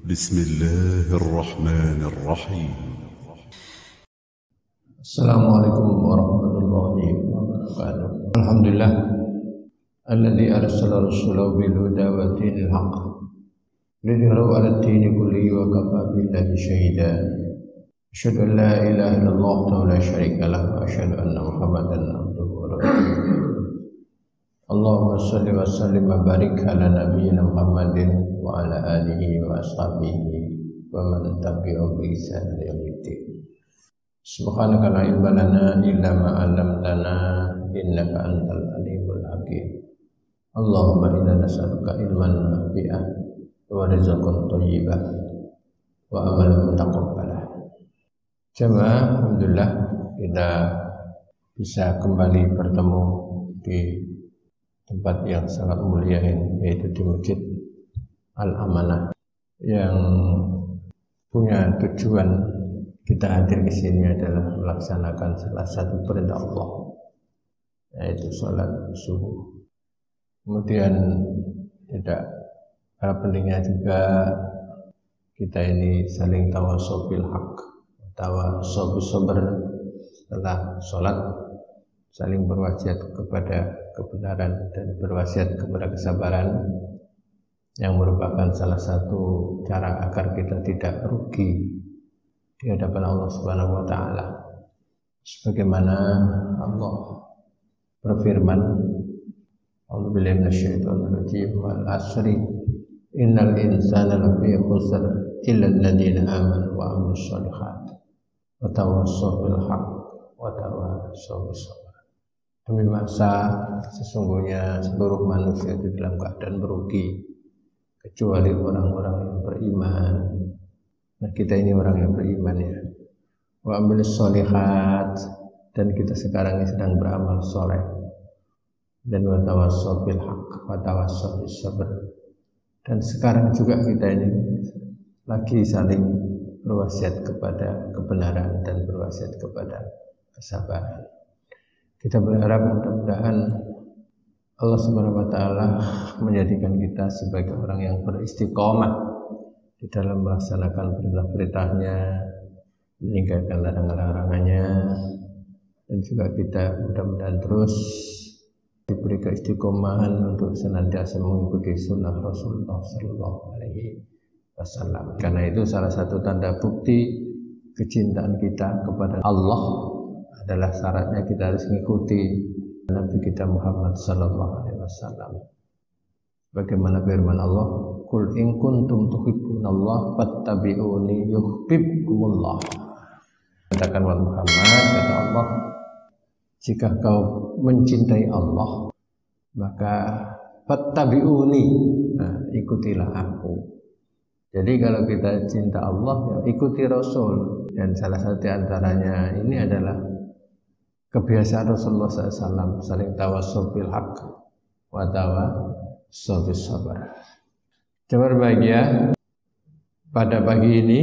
بسم الله الرحمن الرحيم. السلام عليكم ورحمة الله وبركاته. الحمد لله الذي أرسل رسوله بالهدى ودين الحق ليظهره على الدين كله وكفى بالله شهيدا. أشهد أن لا إله إلا الله وحده لا شريك له وأشهد أن محمدا عبده ورسوله. اللهم صل وسلم وبارك على نبينا محمد وعلى آله وأصحابه ومن تبعهم بإحسان إلى يوم الدين. Subhanaka la ilma lana illa ma 'allamtana innaka antal alimul hakim. Allahumma inna nas'aluka ilman nafi'an wa rizqan thayyiban wa amalan mutaqabbalan. Jemaah, alhamdulillah kita bisa kembali bertemu di tempat yang sangat mulia ini, yaitu di Masjid Al-Amanah, yang punya tujuan kita hadir di sini adalah melaksanakan salah satu perintah Allah, yaitu sholat subuh. Kemudian tidak kalah pentingnya juga kita ini saling tawasau bil haq, tawasau bis sabr. Setelah sholat saling berwasiat kepada kebenaran dan berwasiat kepada kesabaran, yang merupakan salah satu cara agar kita tidak rugi di hadapan Allah Subhanahu wa taala. Sebagaimana Allah berfirman, A'udzubillahi minasyaitonir rajim, wal asri innal insana lafi khusr illa alladziina aamanu wa 'amilus shalihaat wa tawassaw bil haqq wa tawassaw bis sabr. Demi masa, sesungguhnya seluruh manusia itu dalam keadaan merugi kecuali orang-orang yang beriman. Nah, kita ini orang yang beriman, ya. Wa amilus sholihat, dan kita sekarang ini sedang beramal soleh. Dan wa tawassaw bil haqq wa tawassaw bis sabr. Dan sekarang juga kita ini lagi saling berwasiat kepada kebenaran dan berwasiat kepada kesabaran. Kita berharap mudah-mudahan Allah Subhanahu wa taala menjadikan kita sebagai orang yang beristiqomah di dalam melaksanakan perintah-perintahnya, meninggalkan larangan-larangannya, dan juga kita mudah-mudahan terus diberi keistiqomahan untuk senantiasa mengikuti sunnah Rasulullah Sallallahu Alaihi Wasallam. Karena itu salah satu tanda bukti kecintaan kita kepada Allah adalah syaratnya kita harus mengikuti Nabi kita Muhammad Sallallahu Alaihi Wasallam. Bagaimana firman Allah, Qul in kuntum tuhibbunallah fattabi'uni yuhibbukumullah. Katakan wahai Muhammad, kata Allah, jika kau mencintai Allah, maka fattabi'uni, ikutilah aku. Jadi kalau kita cinta Allah, ya ikuti Rasul. Dan salah satu antaranya ini adalah kebiasaan Rasulullah SAW, saling tawassul bil haqq wa tawassul bis sabr. Jemaah berbahagia, pada pagi ini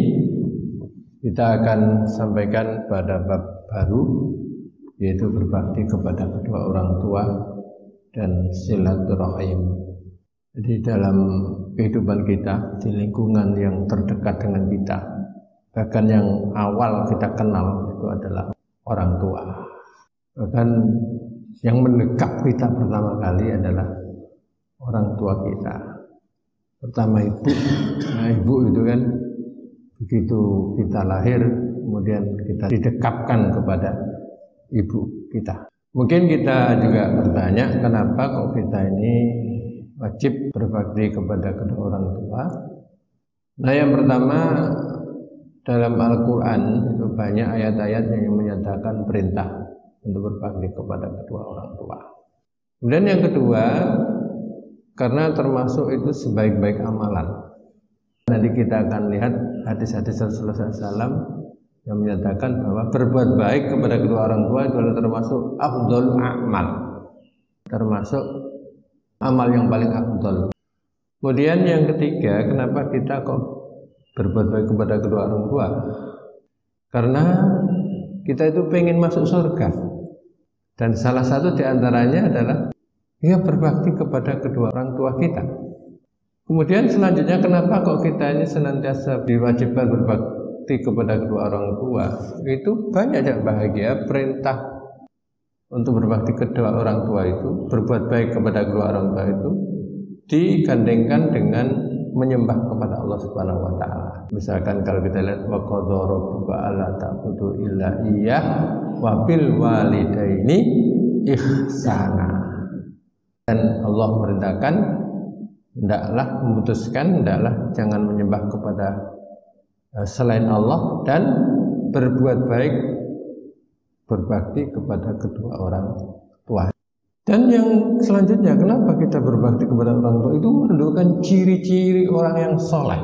kita akan sampaikan pada bab baru, yaitu berbakti kepada kedua orang tua dan silaturahim. Jadi dalam kehidupan kita, di lingkungan yang terdekat dengan kita, bahkan yang awal kita kenal itu adalah orang tua. Bahkan yang mendekat kita pertama kali adalah orang tua kita. Pertama ibu. Nah, ibu itu kan begitu kita lahir, kemudian kita didekapkan kepada ibu kita. Mungkin kita juga bertanya, kenapa kok kita ini wajib berbakti kepada kedua orang tua? Nah, yang pertama, dalam Al-Quran itu banyak ayat-ayat yang menyatakan perintah untuk berbakti kepada kedua orang tua. Kemudian yang kedua, karena termasuk itu sebaik-baik amalan. Nanti kita akan lihat hadis-hadis Rasulullah SAW yang menyatakan bahwa berbuat baik kepada kedua orang tua itu adalah termasuk afdhalul a'mal, termasuk amal yang paling afdhal. Kemudian yang ketiga, kenapa kita kok berbuat baik kepada kedua orang tua? Karena kita itu pengen masuk surga. Dan salah satu diantaranya adalah berbakti kepada kedua orang tua kita. Kemudian selanjutnya kenapa kok kita ini senantiasa diwajibkan berbakti kepada kedua orang tua? Itu banyak yang bahagia perintah untuk berbakti kedua orang tua itu, berbuat baik kepada kedua orang tua itu digandengkan dengan menyembah kepada Allah Subhanahu wa taala. Misalkan kalau kita lihat wa qadara rabbuka alla ta'budu illa iyyah wa bil walidaini ihsana. Dan Allah merintahkan hendaklah jangan menyembah kepada selain Allah dan berbuat baik berbakti kepada kedua orang tua. Dan yang selanjutnya, kenapa kita berbakti kepada orang tua itu menunjukkan ciri-ciri orang yang soleh.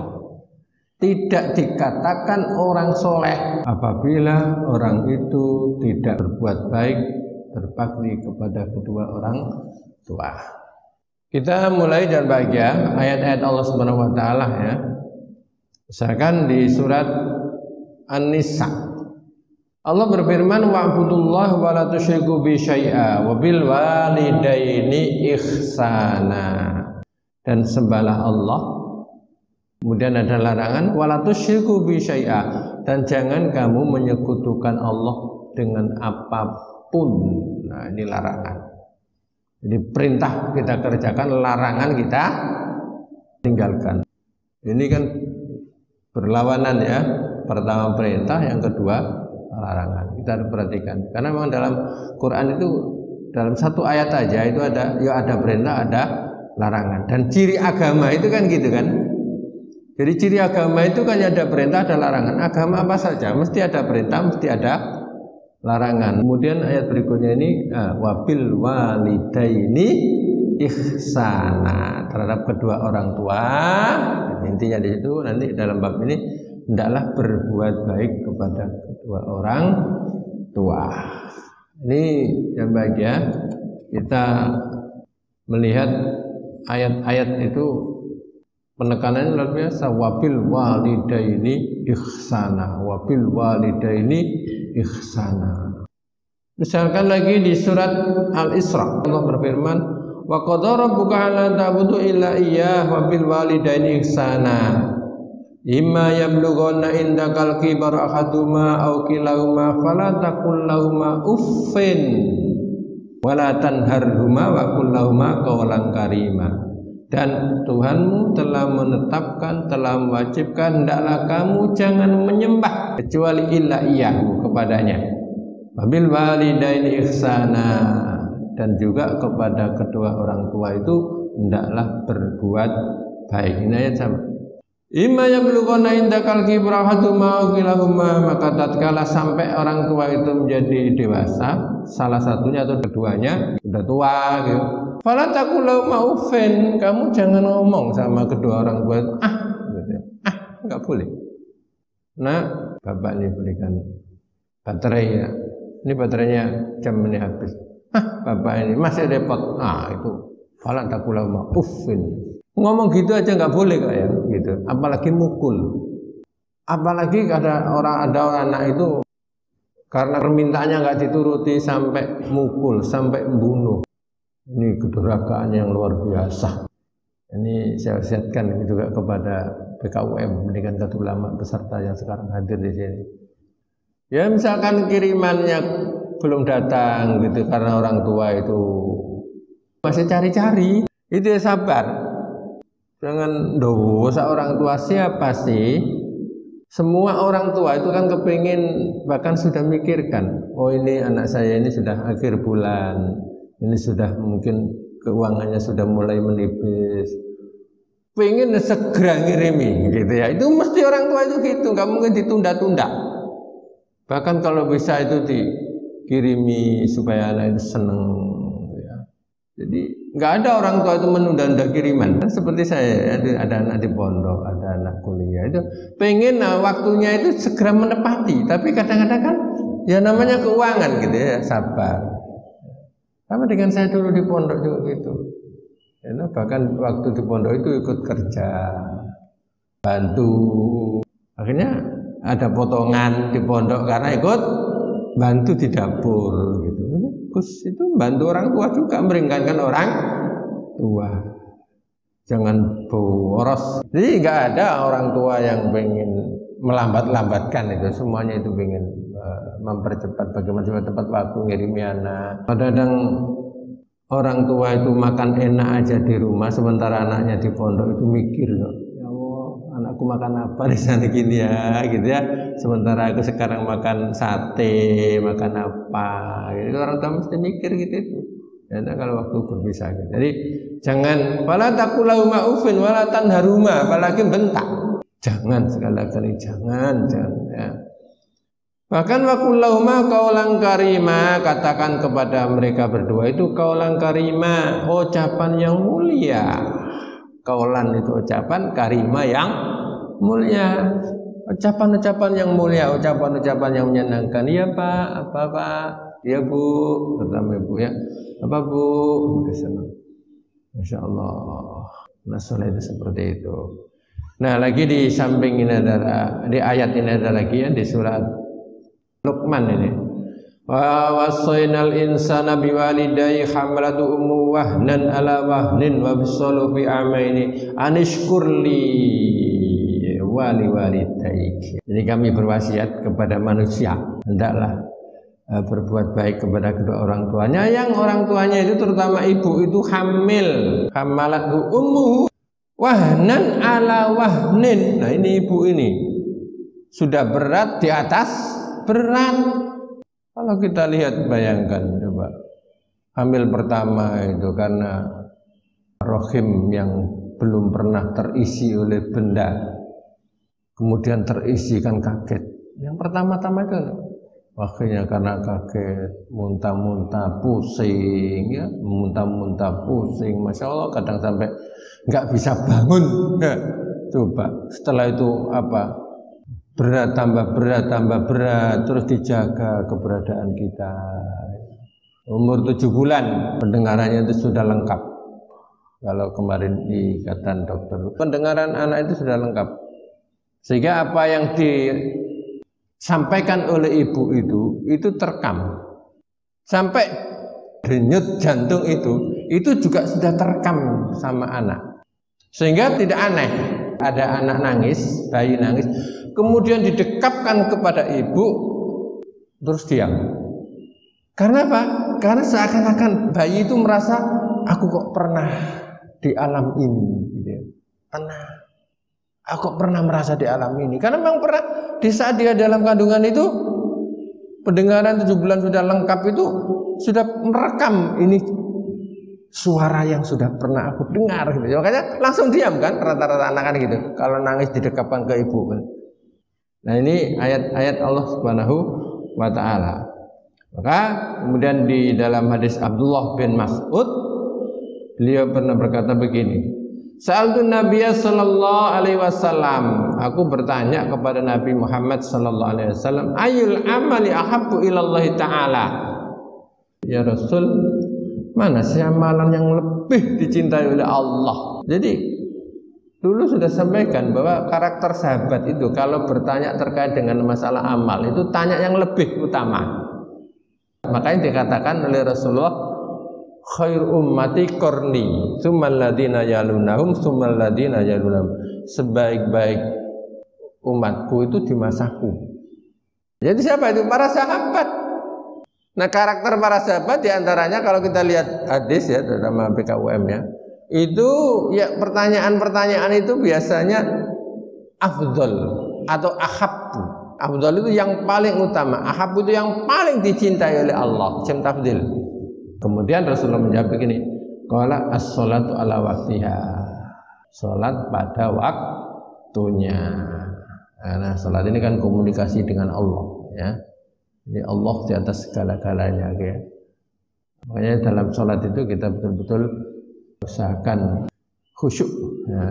Tidak dikatakan orang soleh apabila orang itu tidak berbuat baik berbakti kepada kedua orang tua. Kita mulai dan bahagia ayat-ayat Allah Subhanahu wa taala ya. Misalkan di surat An-Nisa. Allah berfirman wa'budullaha wa la tusyriku bi syai'a wa bil walidaini ihsana. Dan sembahlah Allah. Kemudian ada larangan wa la tusyriku bi syai'a, dan jangan kamu menyekutukan Allah dengan apapun. Nah, ini larangan. Jadi perintah kita kerjakan, larangan kita tinggalkan. Ini kan berlawanan ya. Pertama perintah, yang kedua larangan. Kita harus perhatikan. Karena memang dalam Quran itu dalam satu ayat aja itu ada perintah, ada larangan. Dan ciri agama itu kan gitu kan. Jadi ciri agama itu kan ada perintah, ada larangan. Agama apa saja mesti ada perintah, mesti ada larangan. Kemudian ayat berikutnya ini wabil walidaini ihsana, terhadap kedua orang tua. Intinya di situ nanti dalam bab ini hendaklah berbuat baik kepada kedua orang tua. Ini yang bahagia kita melihat ayat-ayat itu penekanannya luar biasa. Wabil walidaini ihsana, wabil walidaini ihsana. Misalkan lagi di surat Al-Isra Allah berfirman wa qadara rabbuka alla ta'budu illa iyyah wa bil walidaini ihsana imma yablughanna indakal kibara ahaduhuma aw kilahuma fala taqul lahumā uffin wa la tanharhuma wa qul lahumā qawlan karīmā. Dan Tuhanmu telah menetapkan, telah mewajibkan hendaklah kamu jangan menyembah kecuali illa iyyahu kepadanya. Wabil walidaini ihsana, dan juga kepada kedua orang tua itu hendaklah berbuat baik. Ini ayat sama. Imma yablughanna indakal kibra ahaduhuma aw kilahuma, maka tatkala sampai orang tua itu menjadi dewasa, salah satunya atau keduanya sudah tua gitu. Fala taqul lahumā uffin, kamu jangan ngomong sama kedua orang tua itu gitu. Enggak boleh. Nah, bapak ini belikan baterai ya. Ini baterainya jam ini habis. Bapak ini masih repot. Itu fala taqul lahumā uffin. Ngomong gitu aja nggak boleh kok ya, gitu. Apalagi mukul. Apalagi ada orang anak itu karena permintaannya nggak dituruti sampai mukul, sampai membunuh. Ini kedurhakaan yang luar biasa. Ini saya wasiatkan juga kepada PKUM, Pendidikan Khatul Ulama peserta yang sekarang hadir di sini. Ya misalkan kirimannya belum datang gitu karena orang tua itu masih cari-cari, itu ya sabar. Jangan dosa orang tua siapa sih? Semua orang tua itu kan kepingin, bahkan sudah mikirkan, oh ini anak saya ini sudah akhir bulan, ini sudah mungkin keuangannya sudah mulai menipis, pengen segera ngirimi gitu ya. Itu mesti orang tua itu gitu, nggak mungkin ditunda-tunda. Bahkan kalau bisa itu dikirimi supaya anak itu seneng ya. Jadi nggak ada orang tua itu menunda-nunda kiriman. Kan seperti saya, ada anak di pondok, ada anak kuliah, itu pengen waktunya itu segera menepati. Tapi kadang-kadang kan ya namanya keuangan gitu ya, sabar. Sama dengan saya dulu di pondok juga gitu. Ya, bahkan waktu di pondok itu ikut kerja, bantu. Akhirnya ada potongan di pondok karena ikut bantu di dapur gitu. Terus itu bantu orang tua juga, meringankan orang tua. jangan boros. Jadi nggak ada orang tua yang pengen melambat-lambatkan itu, semuanya itu pengen mempercepat bagaimana cepat waktu ngirimi anak. Kadang-kadang orang tua itu makan enak aja di rumah, sementara anaknya di pondok itu mikir, ya Allah, anakku makan apa di sana gini ya, gitu ya. Sementara aku sekarang makan sate, makan apa, gitu. Orang tua mesti mikir gitu itu. Ya, kalau waktu berpisah gitu. Jadi jangan wala taqulau ma'ufin wala tanharuma, apalagi bentak. Jangan sekali-kali jangan ya. Bahkan waqullauma qaulan karima, katakan kepada mereka berdua itu qaulan karima, ucapan yang mulia. Qaulan itu ucapan, karima yang mulia. Ucapan-ucapan yang mulia, ucapan-ucapan yang menyenangkan. Iya Pak, apa Pak? Iya Bu, pertama Ibu ya. Apa Bu? Masya Allah. Nah, soal itu seperti itu. Nah, lagi di samping ini ada, di ayat ini ada lagi ya, di surat Luqman ini. Wa wasainal insana biwalidayhi hamalatu ummu wahnan ala wahnin wa bisalu fi amaini anishkurli wali walidayk. Jadi kami berwasiat kepada manusia, hendaklah berbuat baik kepada kedua orang tuanya. Yang orang tuanya itu terutama ibu itu hamil, hamalatu ummuhu wahnan ala wahnin. Nah, ini ibu ini sudah berat di atas berat. Kalau kita lihat, bayangkan coba, hamil pertama itu karena rahim yang belum pernah terisi oleh benda, kemudian terisi, kan kaget. Yang pertama-tama itu akhirnya karena kaget, muntah-muntah pusing ya, muntah-muntah pusing, Masya Allah, kadang sampai nggak bisa bangun ya. Coba setelah itu apa, berat tambah berat tambah berat, terus dijaga keberadaan kita. Umur 7 bulan pendengarannya itu sudah lengkap. Kalau kemarin dikatakan dokter, pendengaran anak itu sudah lengkap, sehingga apa yang disampaikan oleh ibu itu terekam. Sampai denyut jantung itu juga sudah terekam sama anak. Sehingga tidak aneh ada anak nangis, bayi nangis, kemudian didekapkan kepada ibu terus diam. Karena apa? Karena seakan-akan bayi itu merasa, aku kok pernah di alam ini gitu ya. Aku kok pernah merasa di alam ini. Karena memang pernah, di saat dia dalam kandungan itu, pendengaran 7 bulan sudah lengkap itu, sudah merekam ini suara yang sudah pernah aku dengar gitu. Makanya langsung diam kan rata-rata anak kan gitu. Kalau nangis didekapkan ke ibu kan. Nah, ini ayat-ayat Allah Subhanahu wa taala. Maka kemudian di dalam hadis Abdullah bin Mas'ud, beliau pernah berkata begini, Sa'altun Nabiyya sallallahu alaihi wasallam, aku bertanya kepada Nabi Muhammad sallallahu alaihi wasallam, ayyul amali ahabbu ilallahi ta'ala. Ya Rasul, mana sih amalan yang lebih dicintai oleh Allah? Jadi dulu sudah sampaikan bahwa karakter sahabat itu kalau bertanya terkait dengan masalah amal itu tanya yang lebih utama. Makanya dikatakan oleh Rasulullah, khair ummati qarni, tsummal ladzina yalunahum, tsummal ladzina yalunahum. Sebaik-baik umatku itu di masaku. Jadi siapa itu? Para sahabat. Nah, karakter para sahabat diantaranya kalau kita lihat hadis ya, terutama BKUM ya, itu ya pertanyaan-pertanyaan itu biasanya afdol atau ahabbu. Afdol itu yang paling utama, ahabbu itu yang paling dicintai oleh Allah, jam tafdil. Kemudian Rasulullah menjawab begini, qala as-sholatu ala waktiha, sholat pada waktunya. Nah, sholat ini kan komunikasi dengan Allah ya. Jadi Allah di atas segala-galanya ya. Makanya dalam sholat itu kita betul-betul usahakan khusyuk ya.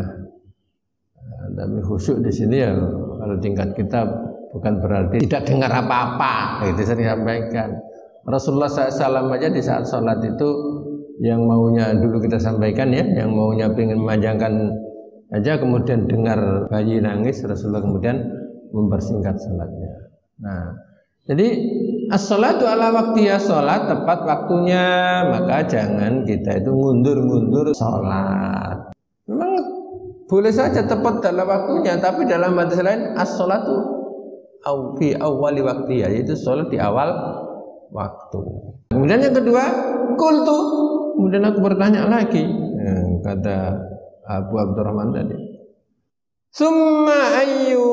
Tapi khusyuk di sini ya kalau tingkat kita bukan berarti tidak dengar apa-apa, itu saya sampaikan. Rasulullah SAW aja di saat sholat itu yang maunya dulu kita sampaikan ya, yang maunya ingin memanjangkan aja, kemudian dengar bayi nangis, Rasulullah kemudian mempersingkat sholatnya. Nah, jadi as-sholatu ala waktiha, sholat tepat waktunya, maka jangan kita itu mundur-mundur sholat. Memang Boleh saja tepat dalam waktunya, tapi dalam hadis lain as-sholatu fi awwali waqtiha, yaitu sholat di awal waktu. Kemudian yang kedua, qultu, kemudian aku bertanya lagi, kata Abu Abdurrahman tadi. Summa ayyu,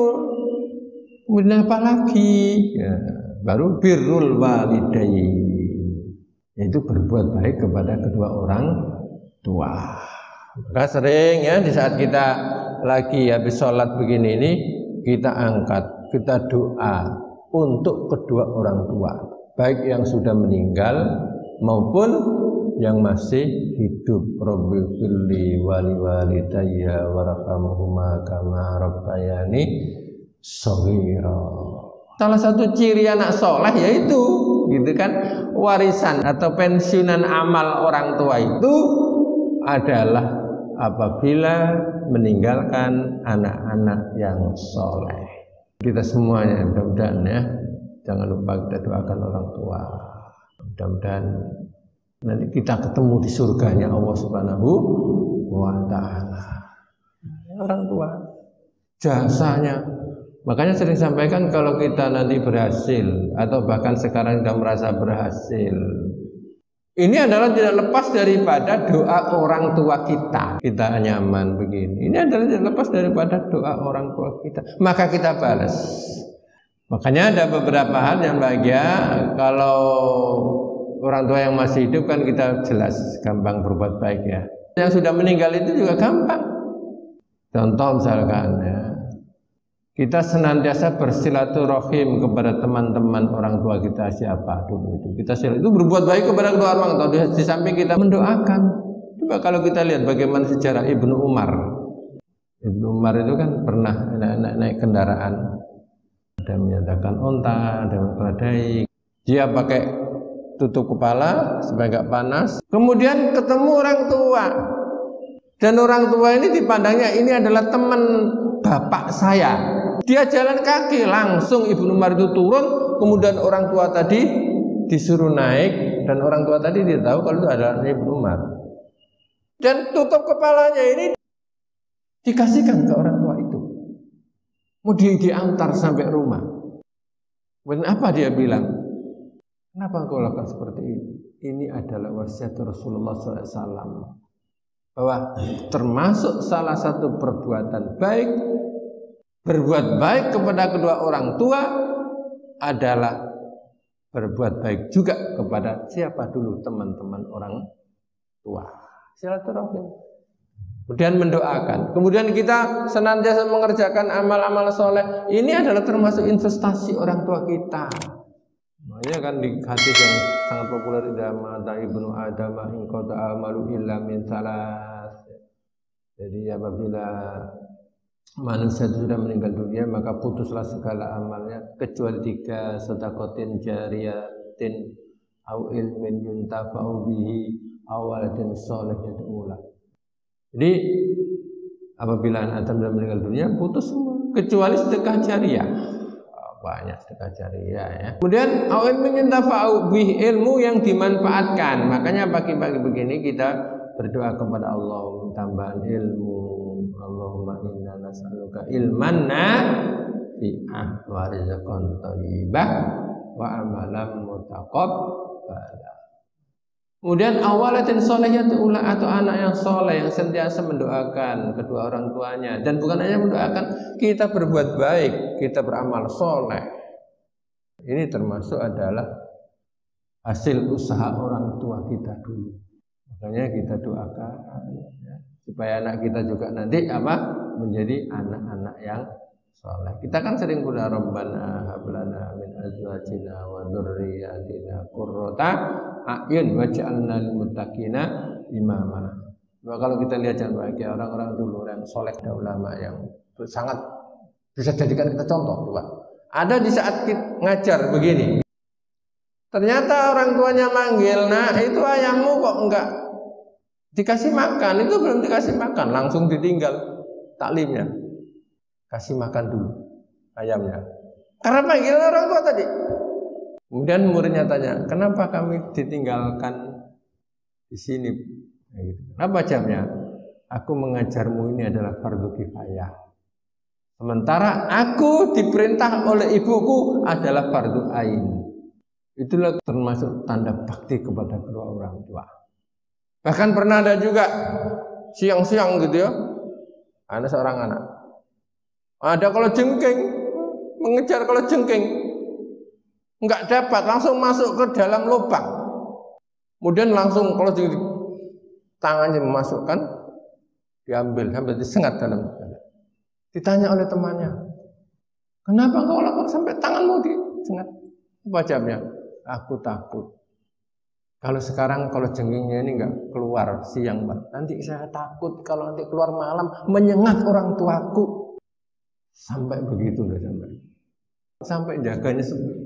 kemudian apa lagi? Ya, baru birrul walidain, yaitu berbuat baik kepada kedua orang tua. Maka sering ya di saat kita lagi habis sholat begini ini, kita angkat, kita doa untuk kedua orang tua, baik yang sudah meninggal maupun yang masih hidup. Rabbi firli wali walidayya warhamhuma kama rabbayani shaghira. Salah satu ciri anak soleh yaitu gitu kan, warisan atau pensiunan amal orang tua itu adalah apabila meninggalkan anak-anak yang soleh. Kita semuanya mudah-mudahan ya, jangan lupa kita doakan orang tua. Mudah-mudahan nanti kita ketemu di surganya Allah Subhanahu wa Ta'ala. Orang tua, jasanya. Makanya sering sampaikan kalau kita nanti berhasil atau bahkan sekarang kita merasa berhasil, ini adalah tidak lepas daripada doa orang tua kita. Kita nyaman begini, ini adalah tidak lepas daripada doa orang tua kita. Maka kita balas. Makanya ada beberapa hal yang bahagia. Kalau orang tua yang masih hidup kan kita jelas gampang berbuat baik ya. Yang sudah meninggal itu juga gampang. Contoh misalkan ya, kita senantiasa bersilaturahim kepada teman-teman orang tua kita siapa dulu itu. Kita itu berbuat baik kepada kedua orang tua. Di samping kita mendoakan. Coba kalau kita lihat bagaimana sejarah Ibnu Umar. Ibnu Umar itu kan pernah naik kendaraan. Ada menyatakan onta, ada keledai. Dia pakai tutup kepala supaya nggak panas. Kemudian ketemu orang tua. Dan orang tua ini dipandangnya ini adalah teman bapak saya. Dia jalan kaki, langsung Ibnu Umar itu turun, kemudian orang tua tadi disuruh naik, dan orang tua tadi dia tahu kalau itu adalah Ibnu Umar. Dan tutup kepalanya ini dikasihkan ke orang tua itu. Mau diantar sampai rumah. Dan apa dia bilang? Kenapa engkau lakukan seperti ini? Ini adalah wasiat Rasulullah SAW. Bahwa termasuk salah satu perbuatan baik, berbuat baik kepada kedua orang tua adalah berbuat baik juga kepada siapa dulu teman-teman orang tua. Silaturahim. Kemudian mendoakan. Kemudian kita senantiasa mengerjakan amal-amal soleh. Ini adalah termasuk investasi orang tua kita. Makanya kan di hadis yang sangat populer, idza mata ibnu adam in qata amalu illa min salas. Jadi apabila manusia sudah meninggal dunia maka putuslah segala amalnya kecuali 3, sedekatin jariyatin au ilmin yuntafa'u bihi aw waladin shalih yad'ulah. Jadi apabila Adam sudah meninggal dunia putus semua kecuali sedekah jariah. Banyak sedekah jariah ya. Kemudian au ilmin yuntafa'u bihi, ilmu yang dimanfaatkan. Makanya pagi-pagi begini kita berdoa kepada Allah tambahan ilmu. Allahumma inna nas'aluka ilman nafi'ah wa rizqan thayyibah wa amalan mutaqabbala. Kemudian awalatin sholihatul ula, atau anak yang soleh yang sentiasa mendoakan kedua orang tuanya, dan bukan hanya mendoakan, kita berbuat baik, kita beramal soleh. Ini termasuk adalah hasil usaha orang tua kita dulu. Makanya kita doakan ya, supaya anak kita juga nanti menjadi anak-anak yang soleh. Kita kan sering berdoa Rabbana hablana min azwajina wa dzurriyyatina qurrata a'yun waj'alna lil muttaqina imama. Nah, kalau kita lihat jangan bahagia orang-orang dulu yang soleh dan ulama yang sangat bisa jadikan kita contoh. Coba ada di saat kita ngajar begini, ternyata orang tuanya manggil, nah itu ayahmu kok enggak dikasih makan, itu belum dikasih makan, langsung ditinggal taklimnya. Kasih makan dulu ayamnya. Karena panggil orang tua tadi. Kemudian muridnya tanya, kenapa kami ditinggalkan di sini? Kenapa jamnya? Aku mengajarmu ini adalah fardu kifayah. Sementara aku diperintah oleh ibuku adalah fardu ain. Itulah termasuk tanda bakti kepada kedua orang tua. Bahkan pernah ada juga siang-siang gitu ya, ada seorang anak. Ada kalau jengking, mengejar kalau jengking, enggak dapat, langsung masuk ke dalam lubang. Kemudian langsung kalau tangannya memasukkan, diambil sampai disengat dalam. Ditanya oleh temannya, kenapa kau lakukan sampai tanganmu disengat? Apa jawabnya? Aku takut. Kalau sekarang kalau jengkingnya ini enggak keluar siang, Pak. Nanti saya takut kalau nanti keluar malam menyengat orang tuaku. Sampai begitu loh sampai jaganya sendiri.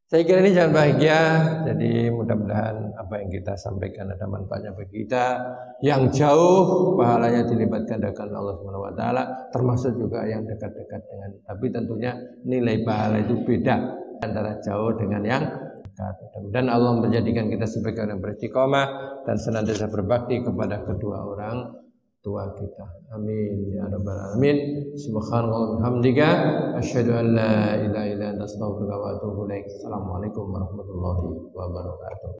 Saya kira ini jalan bahagia. Jadi mudah-mudahan apa yang kita sampaikan ada manfaatnya bagi kita. Yang jauh pahalanya dilipat gandakan Allah Subhanahu wa taala, termasuk juga yang dekat-dekat dengan. Tapi tentunya nilai pahala itu beda antara jauh dengan yang dekat. Dan Allah menjadikan kita sebagai orang beristiqomah dan senantiasa berbakti kepada kedua orang tua kita. Amin ya rabbal alamin. Subhanallah hamdika asyhadu an la ilaha illa anta astaghfiruka wa atubu ilaik. Assalamualaikum warahmatullahi wabarakatuh.